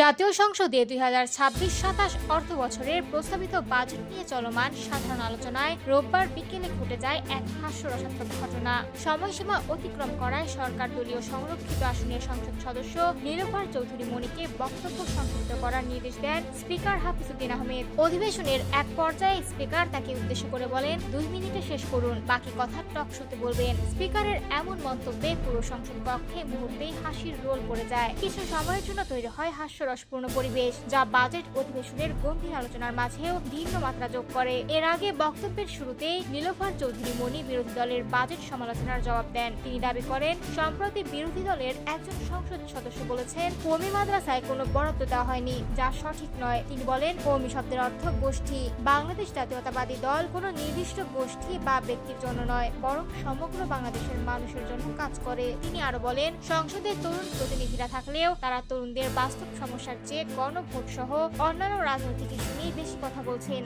জাতীয় সংসদে 2026-27 অর্থ বছরের প্রস্তাবিত বাজেট নিয়ে চলমান সাধারণ আলোচনায় রোববার বিকেলে ঘটে যায় এক হাস্যরসাত্মক ঘটনা। সময়সীমা অতিক্রম করায় সরকার দলীয় সংরক্ষিত আসনের সংসদ সদস্য নীলোফার চৌধুরী মনিকে বক্তব্য সংক্ষিপ্ত করার নির্দেশ দেন স্পিকার হাফিজউদ্দিন আহমেদ। অধিবেশনের এক পর্যায়ে স্পিকার তাকে উদ্দেশ্য করে বলেন, 2 মিনিটে শেষ করুন, বাকি কথা টক শোতে বলবেন। স্পিকারের এমন মন্তব্যে পুরো সংসদ কক্ষে মুহূর্তেই হাসির রোল পড়ে যায়। কিছু সময়ের জন্য তৈরি হয় হাস্যরসপূর্ণ পরিবেশ, যা বাজেট অধিবেশনের গম্ভীর আলোচনার মাঝেও ভিন্ন মাত্রা যোগ করে। এর আগে বক্তব্যের শুরুতেই নীলোফার চৌধুরী মনি বিরোধী দলের বাজেট সমালোচনার জবাব দেন। তিনি দাবি করেন, সম্প্রতি বিরোধী দলের একজন সংসদ সদস্য বলেছেন কওমি মাদ্রাসায় কোনো বরাদ্দ দেওয়া হয়নি, যা সঠিক নয়। তিনি বলেন, কওমি শব্দের অর্থ গোষ্ঠী। বাংলাদেশ জাতীয়তাবাদী দল কোনো নির্দিষ্ট গোষ্ঠী বা ব্যক্তির জন্য নয়, বরং সমগ্র বাংলাদেশের মানুষের জন্য কাজ করে। তিনি আরো বলেন, সংসদে তরুণ প্রতিনিধিরা থাকলেও তারা তরুণদের বাস্তব সমস্যার চেয়ে গণভোট সহ অন্যান্য রাজনৈতিক ইস্যু নিয়ে বেশি কথা বলছেন।